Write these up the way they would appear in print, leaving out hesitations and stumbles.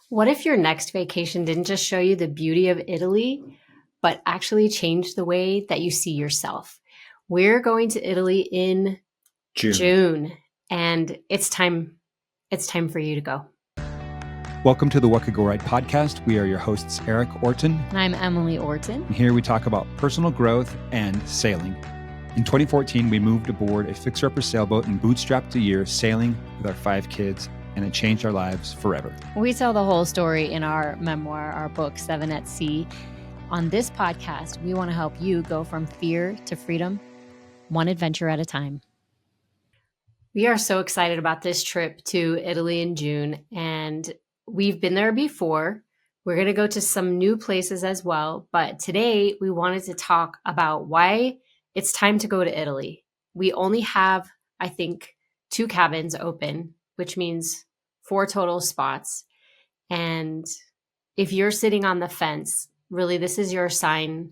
What if your next vacation didn't just show you the beauty of Italy, but actually changed the way that you see yourself? We're going to Italy in June. June, and it's time. It's time for you to go. Welcome to the What Could Go Right podcast. We are your hosts, Erik Orton. And I'm Emily Orton. And here we talk about personal growth and sailing. In 2014, we moved aboard a fixer-upper sailboat and bootstrapped a year sailing with our 5 kids, and it changed our lives forever. We tell the whole story in our memoir, our book, 7 at Sea. On this podcast, we want to help you go from fear to freedom, one adventure at a time. We are so excited about this trip to Italy in June, and we've been there before. We're going to go to some new places as well, but today we wanted to talk about why it's time to go to Italy. We only have, I think, 2 cabins open, which means 4 total spots. And if you're sitting on the fence, really, this is your sign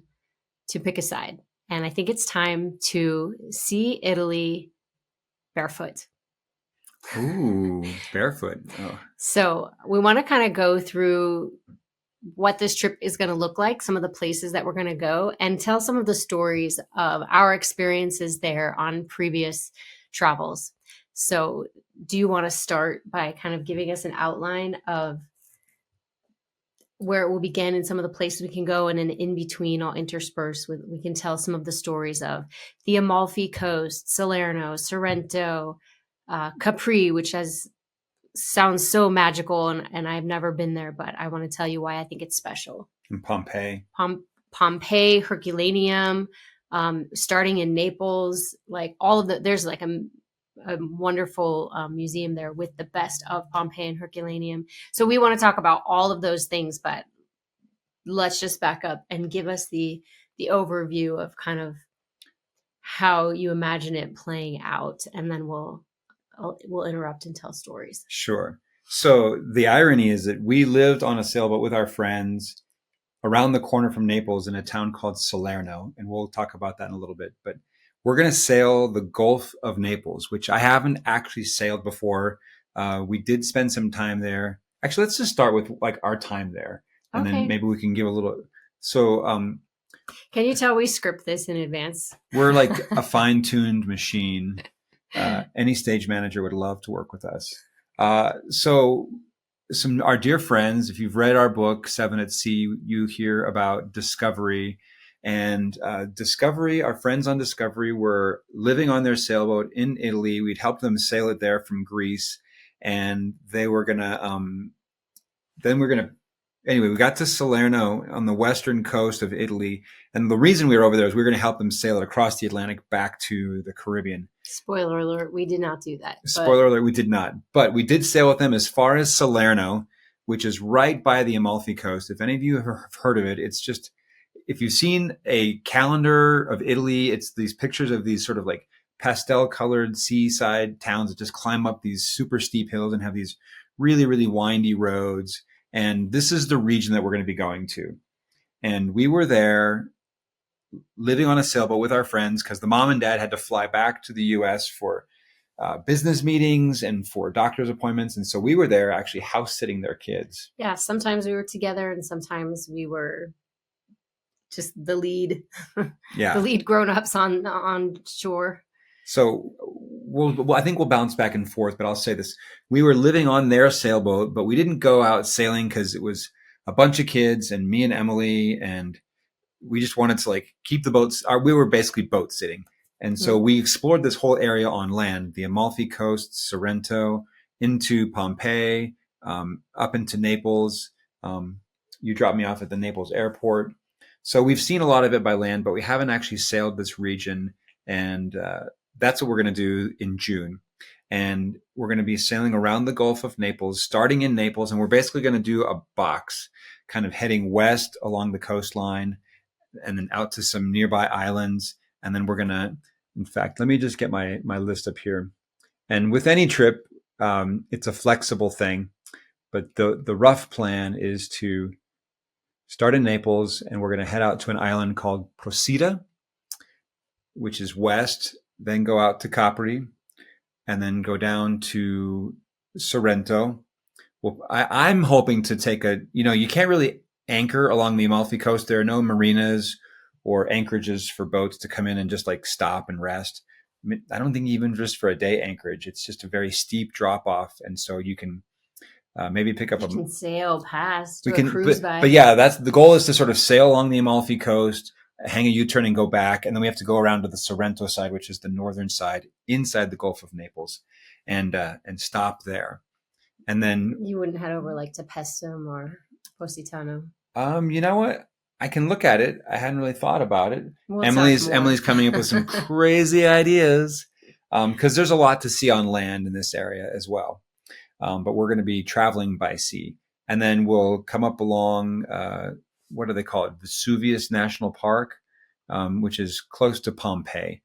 to pick a side. And I think it's time to see Italy barefoot. Ooh, barefoot. Oh. So we want to kind of go through what this trip is going to look like, some of the places that we're going to go, and tell some of the stories of our experiences there on previous travels. So do you want to start by kind of giving us an outline of where it will begin and some of the places we can go, and then in between I'll intersperse with, we can tell some of the stories of the Amalfi Coast, Salerno, Sorrento, Capri, which sounds so magical, and I've never been there, but I want to tell you why I think it's special. And Pompeii. Pompeii, Herculaneum, starting in Naples, like all of there's like a wonderful museum there with the best of Pompeii and Herculaneum. So we want to talk about all of those things, but let's just back up and give us the overview of kind of how you imagine it playing out, and then we'll interrupt and tell stories. Sure. So the irony is that we lived on a sailboat with our friends around the corner from Naples in a town called Salerno, and we'll talk about that in a little bit. But we're going to sail the Gulf of Naples, which I haven't actually sailed before. We did spend some time there. Actually, let's just start with like our time there, and then maybe we can give a little. So, can you tell we script this in advance? We're like a fine-tuned machine. Any stage manager would love to work with us. So our dear friends, if you've read our book, 7 at Sea, you hear about Discovery. And Discovery, our friends on Discovery were living on their sailboat in Italy. We'd helped them sail it there from Greece. And they were going to, anyway, we got to Salerno on the western coast of Italy. And the reason we were over there is we were going to help them sail it across the Atlantic back to the Caribbean. Spoiler alert, we did not do that. Spoiler alert, we did not. But we did sail with them as far as Salerno, which is right by the Amalfi Coast. If any of you have heard of it, it's just, if you've seen a calendar of Italy, it's these pictures of these sort of like pastel-colored seaside towns that just climb up these super steep hills and have these really, really windy roads. And this is the region that we're going to be going to. And we were there living on a sailboat with our friends because the mom and dad had to fly back to the U.S. for business meetings and for doctor's appointments. And so we were there actually house sitting their kids. Yeah, sometimes we were together and sometimes we were just the lead, the lead grown-ups on shore. So I think we'll bounce back and forth, but I'll say this. We were living on their sailboat, but we didn't go out sailing because it was a bunch of kids and me and Emily, and we just wanted to like keep the boats. We were basically boat sitting. And so we explored this whole area on land, the Amalfi Coast, Sorrento, into Pompeii, up into Naples. You dropped me off at the Naples airport. So we've seen a lot of it by land, but we haven't actually sailed this region. And that's what we're going to do in June. And we're going to be sailing around the Gulf of Naples, starting in Naples. And we're basically going to do a box, kind of heading west along the coastline and then out to some nearby islands. And then we're going to, in fact, let me just get my list up here. And with any trip, it's a flexible thing. But the rough plan is to start in Naples, and we're going to head out to an island called Procida, which is west, then go out to Capri, and then go down to Sorrento. Well, I'm hoping to take you can't really anchor along the Amalfi Coast. There are no marinas or anchorages for boats to come in and just like stop and rest. I don't think even just for a day anchorage, it's just a very steep drop off. And so you can maybe pick up You can sail past, do we a can, cruise but by. yeah, that's the goal is to sort of sail along the Amalfi Coast, hang a U-turn and go back. And then we have to go around to the Sorrento side, which is the northern side inside the Gulf of Naples and stop there. And then You wouldn't head over like to Pestum or Positano. you know what? I can look at it. I hadn't really thought about it. We'll talk more. Emily's coming up with some crazy ideas because there's a lot to see on land in this area as well. But we're going to be traveling by sea, and then we'll come up along what do they call it? Vesuvius National Park, which is close to Pompeii.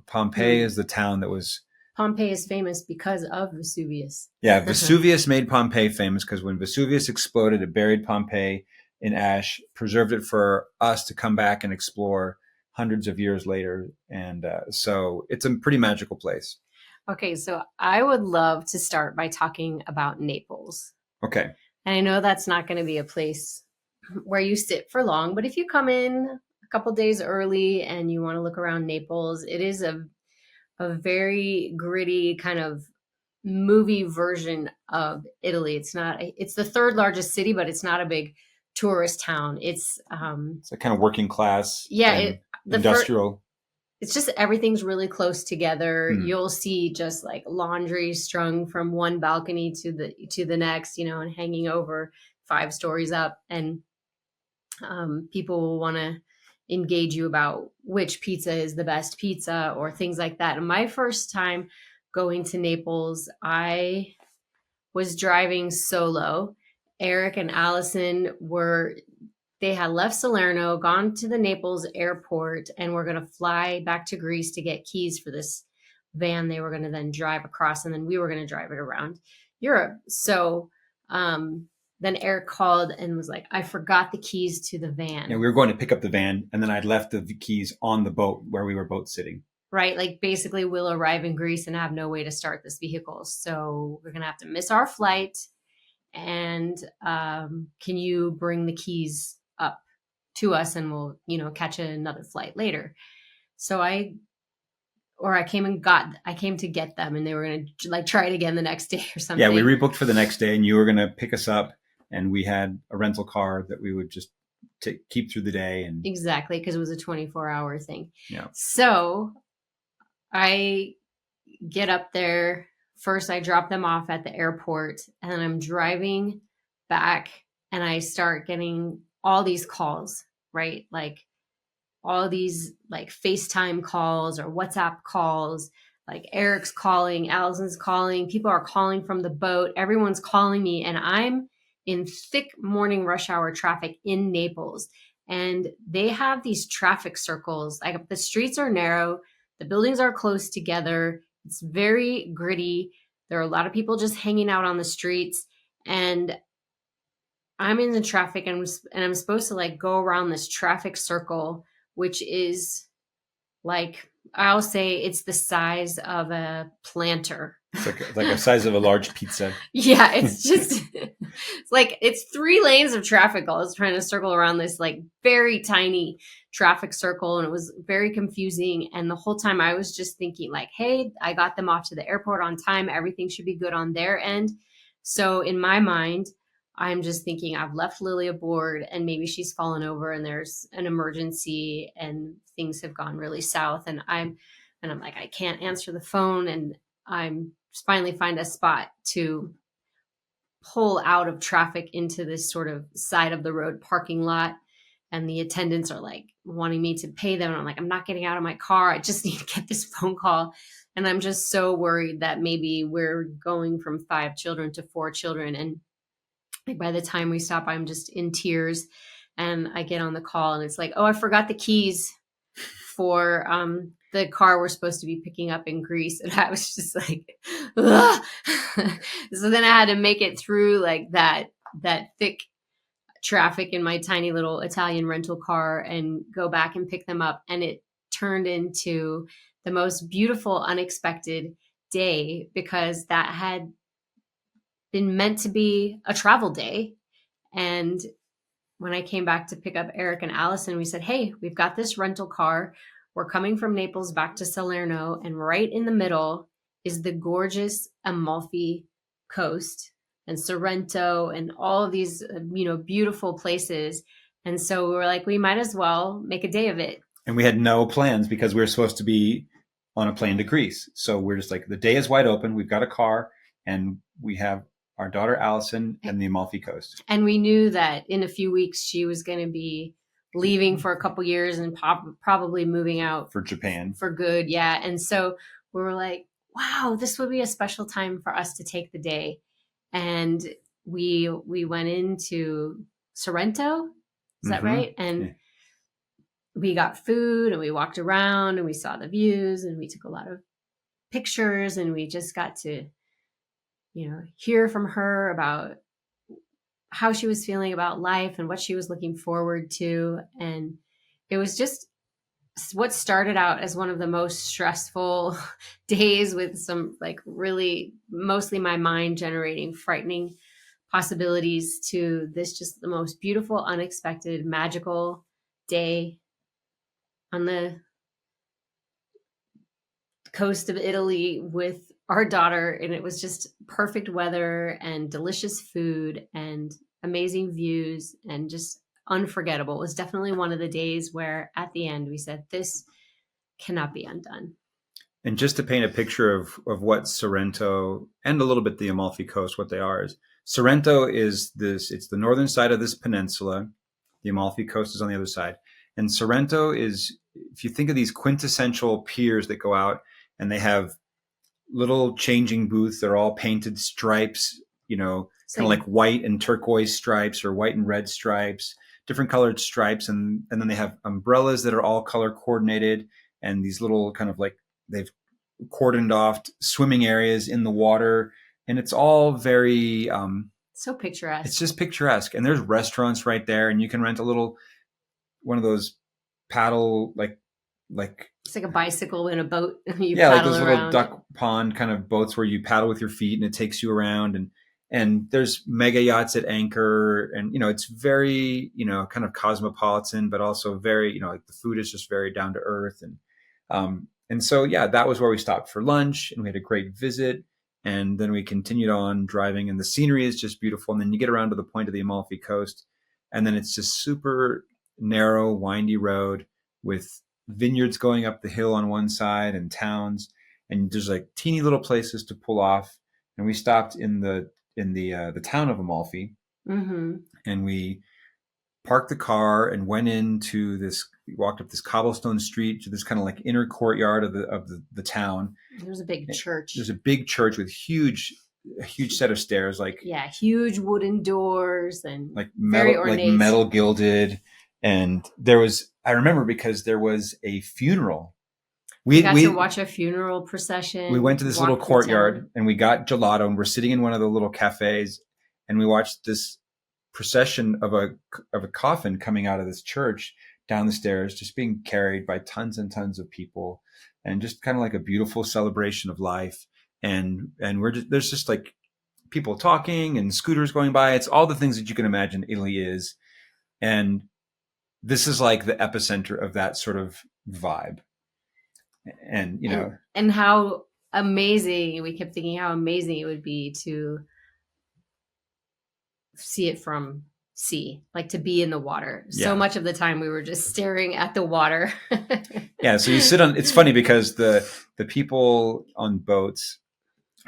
Pompeii is the town that was. Pompeii is famous because of Vesuvius. Yeah, Vesuvius made Pompeii famous because when Vesuvius exploded, it buried Pompeii in ash, preserved it for us to come back and explore hundreds of years later. And so it's a pretty magical place. Okay, so I would love to start by talking about Naples. Okay. And I know that's not going to be a place where you sit for long, but if you come in a couple days early and you want to look around Naples, it is a very gritty kind of movie version of Italy. It's the third largest city, but it's not a big tourist town. It's a kind of working class. Yeah, industrial. It's just everything's really close together. You'll see just like laundry strung from one balcony to the next, and hanging over 5 stories up. And people will want to engage you about which pizza is the best pizza or things like that. And my first time going to Naples, I was driving solo. Erik and Allison they had left Salerno, gone to the Naples airport, and were going to fly back to Greece to get keys for this van they were going to then drive across, and then we were going to drive it around Europe. So then Erik called and was like, I forgot the keys to the van. Yeah, we were going to pick up the van, and then I'd left the keys on the boat where we were both sitting. Right? Like basically we'll arrive in Greece and have no way to start this vehicle. So we're going to have to miss our flight. And can you bring the keys up to us and we'll, catch another flight later. So I came to get them and they were going to like try it again the next day or something. Yeah, we rebooked for the next day and you were going to pick us up and we had a rental car that we would just keep through the day. And exactly, because it was a 24-hour thing. Yeah. So I get up there. First, I drop them off at the airport and then I'm driving back and I start getting all these calls, right? Like all these like FaceTime calls or WhatsApp calls, like Erik's calling, Allison's calling, people are calling from the boat, everyone's calling me, and I'm in thick morning rush hour traffic in Naples. And they have these traffic circles. Like the streets are narrow, the buildings are close together, it's very gritty. There are a lot of people just hanging out on the streets, and I'm in the traffic and I'm supposed to like go around this traffic circle, which is like, I'll say it's the size of a planter. It's like a size of a large pizza. Yeah, it's just, it's 3 lanes of traffic. I was trying to circle around this like very tiny traffic circle and it was very confusing. And the whole time I was just thinking like, hey, I got them off to the airport on time. Everything should be good on their end. So in my mind, I'm just thinking I've left Lily aboard and maybe she's fallen over and there's an emergency and things have gone really south. And I'm like, I can't answer the phone. And I'm finally find a spot to pull out of traffic into this sort of side of the road parking lot. And the attendants are like wanting me to pay them. And I'm like, I'm not getting out of my car. I just need to get this phone call. And I'm just so worried that maybe we're going from 5 children to 4 children. And like by the time we stop, I'm just in tears and I get on the call and it's like, oh, I forgot the keys for the car we're supposed to be picking up in Greece. And I was just like, so then I had to make it through like that thick traffic in my tiny little Italian rental car and go back and pick them up. And it turned into the most beautiful, unexpected day because that had been meant to be a travel day. And when I came back to pick up Eric and Allison, we said, hey, we've got this rental car. We're coming from Naples back to Salerno, and right in the middle is the gorgeous Amalfi Coast and Sorrento and all of these, beautiful places. And so we were like, we might as well make a day of it. And we had no plans because we were supposed to be on a plane to Greece. So we're just like, the day is wide open. We've got a car and we have our daughter Allison and the Amalfi Coast. And we knew that in a few weeks she was going to be leaving for a couple years and probably moving out for Japan for good. Yeah. And so we were like, wow, this would be a special time for us to take the day. And we went into Sorrento. Is that right? And we got food and we walked around and we saw the views and we took a lot of pictures and we just got to, hear from her about how she was feeling about life and what she was looking forward to. And it was just what started out as one of the most stressful days with some really mostly my mind generating frightening possibilities to this just the most beautiful, unexpected, magical day on the coast of Italy with our daughter. And it was just perfect weather and delicious food and amazing views and just unforgettable. It was definitely one of the days where at the end we said, this cannot be undone. And just to paint a picture of what Sorrento and a little bit the Amalfi Coast, what they are is Sorrento is it's the northern side of this peninsula. The Amalfi Coast is on the other side. And Sorrento is, if you think of these quintessential piers that go out and they have little changing booths, they're all painted stripes, kind of like white and turquoise stripes or white and red stripes, different colored stripes. And then they have umbrellas that are all color coordinated and these little kind of like they've cordoned off swimming areas in the water. And it's all very... so picturesque. It's just picturesque. And there's restaurants right there and you can rent one of those paddle, like it's like a bicycle in a boat. You like those around. Little duck pond kind of boats where you paddle with your feet and it takes you around and there's mega yachts at anchor and it's very kind of cosmopolitan but also very like the food is just very down to earth and so that was where we stopped for lunch and we had a great visit and then we continued on driving and the scenery is just beautiful and then you get around to the point of the Amalfi Coast and then it's just super narrow windy road with vineyards going up the hill on one side and towns and there's like teeny little places to pull off and we stopped in the town of Amalfi and we parked the car and went into we walked up this cobblestone street to this kind of like inner courtyard of the town. There's a big church. There's a big church with a huge set of stairs, huge wooden doors and metal, very ornate. like metal gilded. And I remember because there was a funeral. We got to watch a funeral procession. We went to this little courtyard and we got gelato and we're sitting in one of the little cafes and we watched this procession of a coffin coming out of this church down the stairs, just being carried by tons and tons of people and just kind of like a beautiful celebration of life. And there's just like people talking and scooters going by. It's all the things that you can imagine Italy is. And this is like the epicenter of that sort of vibe. And, and how amazing, we kept thinking how amazing it would be to see it from sea, like to be in the water. So much of the time we were just staring at the water. So you sit on, it's funny because the people on boats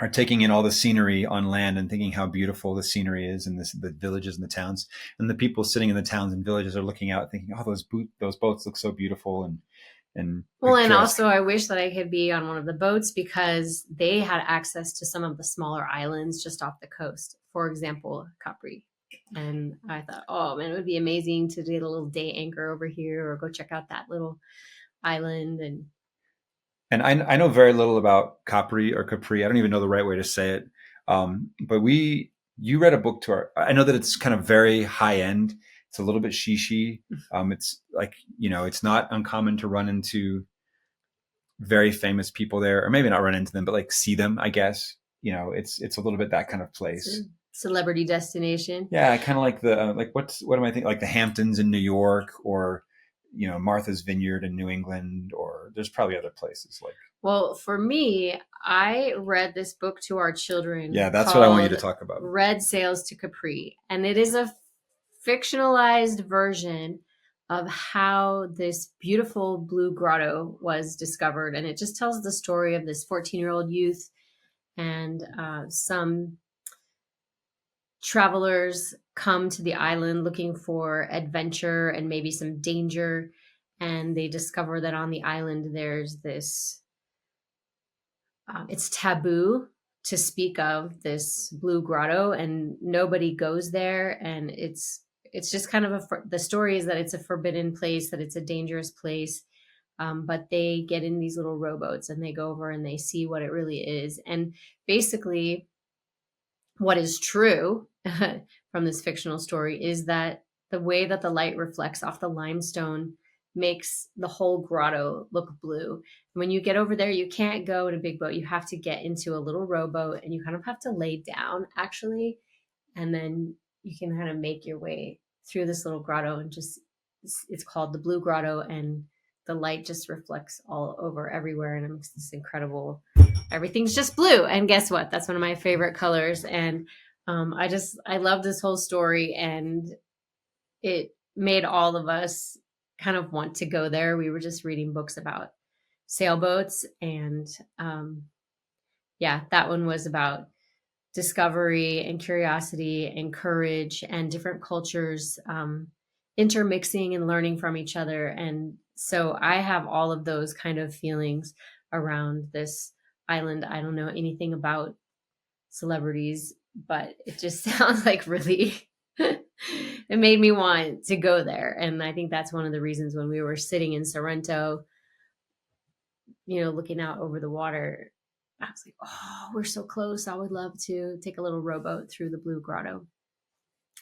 are taking in all the scenery on land and thinking how beautiful the scenery is and the villages and the towns. And the people sitting in the towns and villages are looking out thinking, oh, those boats look so beautiful. And also I wish that I could be on one of the boats because they had access to some of the smaller islands just off the coast. For example, Capri. And I thought, oh man, it would be amazing to do a little day anchor over here or go check out that little island. And I know very little about Capri or Capri. I don't even know the right way to say it. But you read a book I know that it's kind of very high end. It's a little bit shishi. It's like, it's not uncommon to run into very famous people there, or maybe not run into them, but like see them, I guess. it's a little bit that kind of place. Celebrity destination. Yeah, kind of like the what am I thinking? Like the Hamptons in New York, or Martha's Vineyard in New England, or there's probably other places like. Well, for me, I read this book to our children. Yeah, that's what I want you to talk about. Red Sails to Capri, and it is a fictionalized version of how this beautiful Blue Grotto was discovered, and it just tells the story of this 14-year-old youth and some travelers come to the island looking for adventure and maybe some danger, and they discover that on the island there's this it's taboo to speak of this Blue Grotto, and nobody goes there, and it's just kind of the story is that it's a forbidden place, that it's a dangerous place. But they get in these little rowboats and they go over and they see what it really is. And basically, what is true from this fictional story is that the way that the light reflects off the limestone makes the whole grotto look blue. When you get over there, you can't go in a big boat. You have to get into a little rowboat, and you kind of have to lay down actually. And then you can kind of make your way through this little grotto, and it's called the Blue Grotto, and the light just reflects all over everywhere. And it makes this incredible, everything's just blue. And guess what? That's one of my favorite colors. And I love this whole story, and it made all of us kind of want to go there. We were just reading books about sailboats, and that one was about discovery and curiosity and courage and different cultures intermixing and learning from each other. And so I have all of those kind of feelings around this island. I don't know anything about celebrities, but it just sounds like really it made me want to go there. And I think that's one of the reasons when we were sitting in Sorrento, looking out over the water, I was like, oh, we're so close. I would love to take a little rowboat through the Blue Grotto.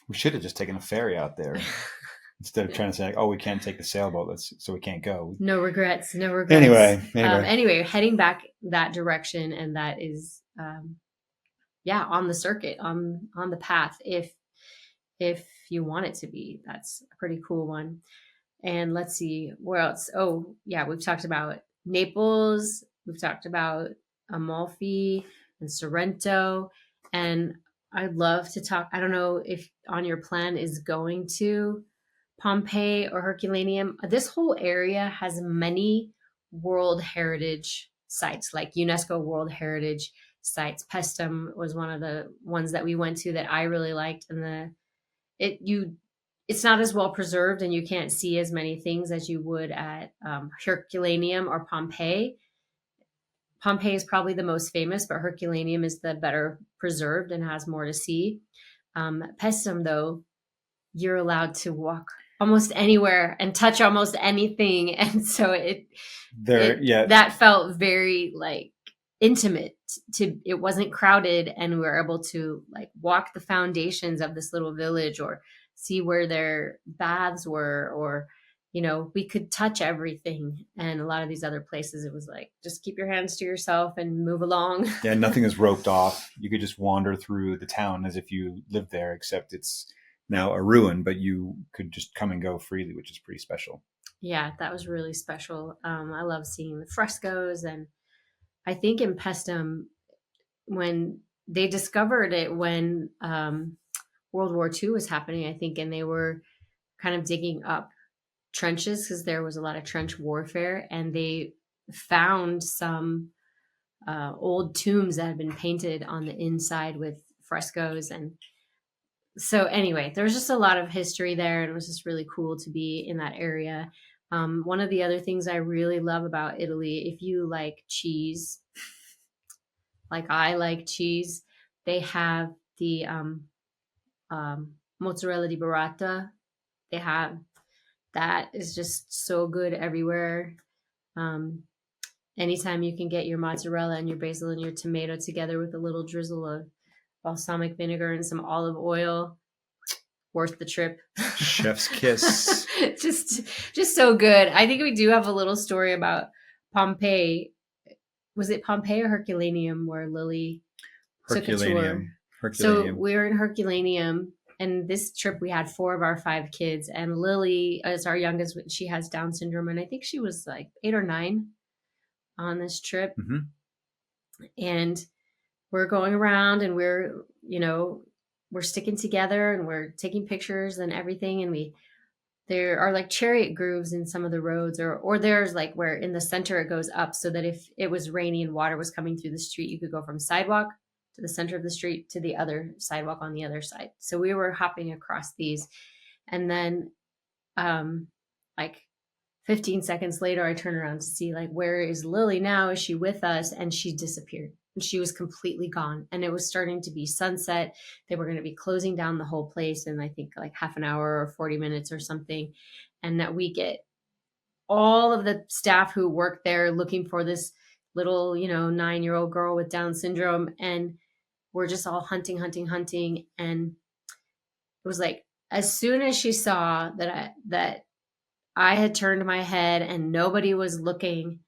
We should have just taken a ferry out there instead of trying to say, like, oh, we can't take the sailboat, so we can't go. No regrets. Anyway, heading back that direction, and that is, on the circuit, on the path, if you want it to be. That's a pretty cool one. And let's see, where else? Oh, yeah, we've talked about Naples. We've talked about Amalfi and Sorrento. And I'd love to talk, I don't know if on your plan is going to Pompeii or Herculaneum. This whole area has many World Heritage sites, like UNESCO World Heritage sites. Paestum was one of the ones that we went to that I really liked. And it's not as well preserved, and you can't see as many things as you would at Herculaneum or Pompeii. Pompeii is probably the most famous, but Herculaneum is the better preserved and has more to see. Paestum, though, you're allowed to walk almost anywhere and touch almost anything, and so that felt very like intimate. It wasn't crowded, and we were able to like walk the foundations of this little village, or see where their baths were, or we could touch everything. And a lot of these other places, it was like, just keep your hands to yourself and move along. Yeah, nothing is roped off. You could just wander through the town as if you lived there, except it's now a ruin, but you could just come and go freely, which is pretty special. Yeah, that was really special. I love seeing the frescoes. And I think in Paestum, when they discovered it, when World War II was happening, I think, and they were kind of digging up trenches because there was a lot of trench warfare, and they found some old tombs that had been painted on the inside with frescoes. And so anyway, there was just a lot of history there, and it was just really cool to be in that area. One of the other things I really love about Italy, if you like cheese, like I like cheese, they have the mozzarella di burrata. They have that is just so good everywhere. Anytime you can get your mozzarella and your basil and your tomato together with a little drizzle of balsamic vinegar and some olive oil, worth the trip. Chef's kiss. just so good. I think we do have a little story about Pompeii. Was it Pompeii or Herculaneum where Lily took a tour. Herculaneum. So we were in Herculaneum, and this trip we had 4 of our 5 kids, and Lily is our youngest. She has Down syndrome, and I think she was like 8 or 9 on this trip. And we're going around, and we're sticking together, and we're taking pictures and everything. And there are like chariot grooves in some of the roads, or there's like where in the center it goes up, so that if it was rainy and water was coming through the street, you could go from sidewalk to the center of the street to the other sidewalk on the other side. So we were hopping across these. And then like 15 seconds later, I turn around to see like, where is Lily now? Is she with us? And she disappeared. And she was completely gone. And it was starting to be sunset. They were going to be closing down the whole place in, I think, like half an hour or 40 minutes or something. And that we get all of the staff who work there looking for this little, 9-year-old girl with Down syndrome. And we're just all hunting. And it was like, as soon as she saw that I had turned my head and nobody was looking,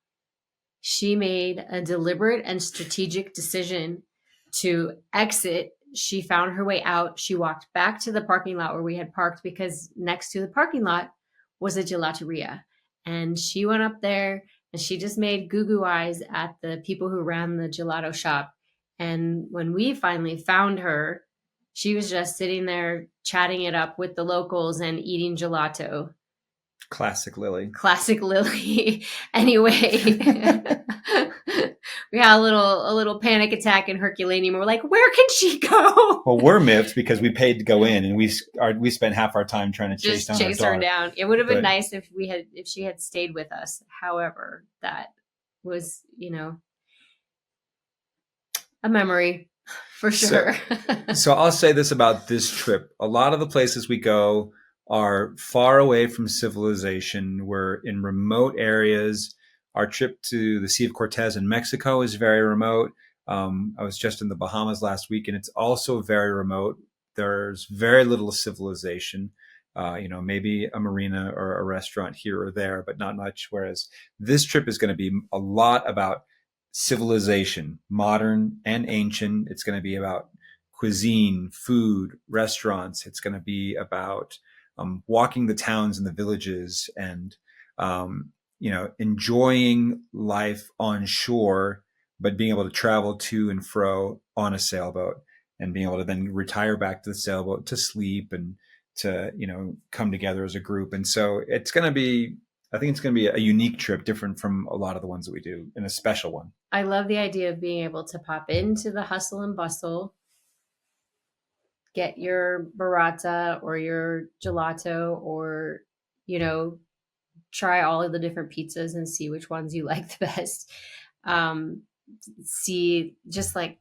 she made a deliberate and strategic decision to exit. She found her way out. She walked back to the parking lot where we had parked, because next to the parking lot was a gelateria. And she went up there and she just made goo-goo eyes at the people who ran the gelato shop. And when we finally found her, she was just sitting there chatting it up with the locals and eating gelato. Classic Lily. Anyway, we had a little panic attack in Herculaneum. We're like, where can she go? Well, we're miffed because we paid to go in, and we spent half our time trying to chase her down. It would have been nice if she had stayed with us. However, that was, a memory for sure. So I'll say this about this trip. A lot of the places we go are far away from civilization. We're in remote areas. Our trip to the Sea of Cortez in Mexico is very remote. I was just in the Bahamas last week, and it's also very remote. There's very little civilization. Maybe a marina or a restaurant here or there, but not much. Whereas this trip is going to be a lot about civilization, modern and ancient. It's going to be about cuisine, food, restaurants. It's going to be about walking the towns and the villages, and enjoying life on shore, but being able to travel to and fro on a sailboat, and being able to then retire back to the sailboat to sleep and to come together as a group. And so I think it's going to be a unique trip, different from a lot of the ones that we do, and a special one. I love the idea of being able to pop into the hustle and bustle, get your burrata or your gelato, or, try all of the different pizzas and see which ones you like the best. See, just like,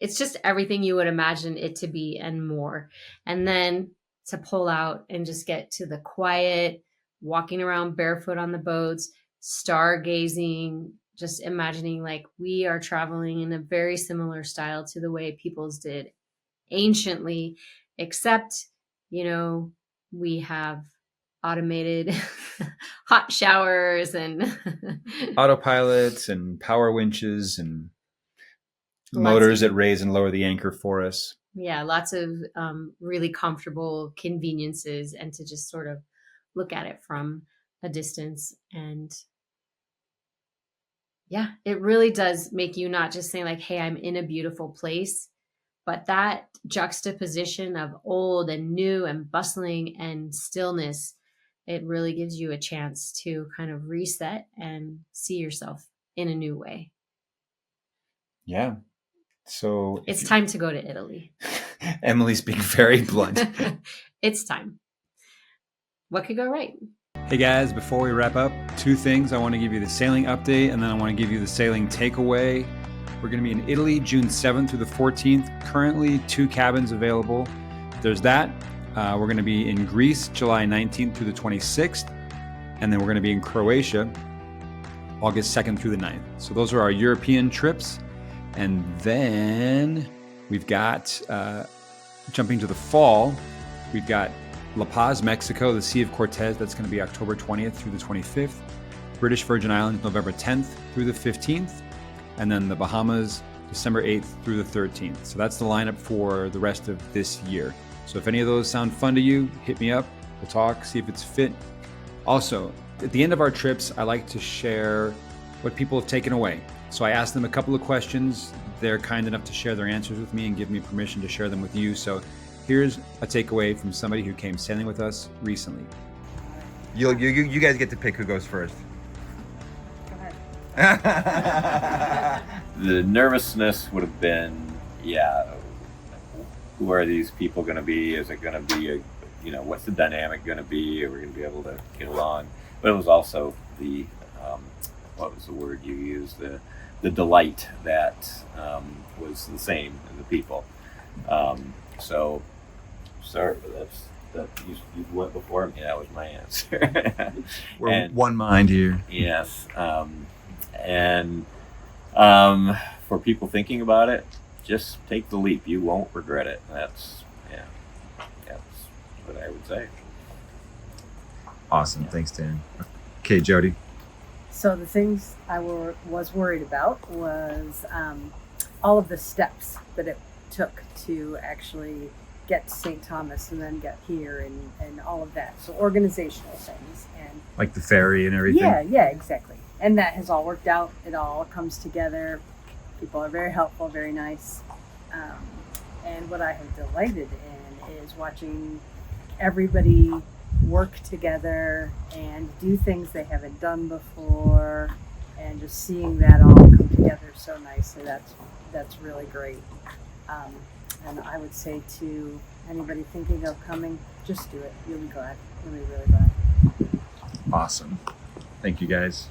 it's just everything you would imagine it to be and more. And then to pull out and just get to the quiet, walking around barefoot on the boats, stargazing, just imagining like we are traveling in a very similar style to the way peoples did anciently, except, we have automated hot showers and autopilots and power winches and motors that raise and lower the anchor for us. Yeah, lots of really comfortable conveniences, and to just sort of look at it from a distance. And yeah, it really does make you not just say like, hey, I'm in a beautiful place, but that juxtaposition of old and new and bustling and stillness, it really gives you a chance to kind of reset and see yourself in a new way. Yeah. So it's time to go to Italy. Emily's being very blunt. It's time. What could go right? Hey guys, before we wrap up, 2 things. I want to give you the sailing update, and then I want to give you the sailing takeaway. We're going to be in Italy June 7th through the 14th. Currently 2 cabins available. There's that. We're going to be in Greece July 19th through the 26th. And then we're going to be in Croatia August 2nd through the 9th. So those are our European trips. And then we've got, jumping to the fall, we've got La Paz, Mexico, the Sea of Cortez. That's going to be October 20th through the 25th. British Virgin Islands, November 10th through the 15th. And then the Bahamas, December 8th through the 13th. So that's the lineup for the rest of this year. So if any of those sound fun to you, hit me up. We'll talk, see if it's fit. Also, at the end of our trips, I like to share what people have taken away. So I asked them a couple of questions. They're kind enough to share their answers with me and give me permission to share them with you. So here's a takeaway from somebody who came sailing with us recently. You guys get to pick who goes first. Go ahead. The nervousness would have been, who are these people going to be? Is it going to be what's the dynamic going to be? Are we going to be able to get along? But it was also the, what was the word you used? The delight that was the same in the people. So sorry for this. You went before me. That was my answer. We're one mind here. Yes. For people thinking about it, just take the leap. You won't regret it. That's what I would say. Awesome. Yeah. Thanks, Dan. Okay, Jody. So the things I was worried about was all of the steps that it took to actually get to St. Thomas and then get here and all of that. So organizational things. And like the ferry and everything? Yeah, exactly. And that has all worked out. It all comes together. People are very helpful, very nice. And what I have delighted in is watching everybody work together and do things they haven't done before, and just seeing that all come together so nicely. That's really great. And I would say to anybody thinking of coming, just do it. You'll be glad. You'll be really glad. Awesome. Thank you, guys.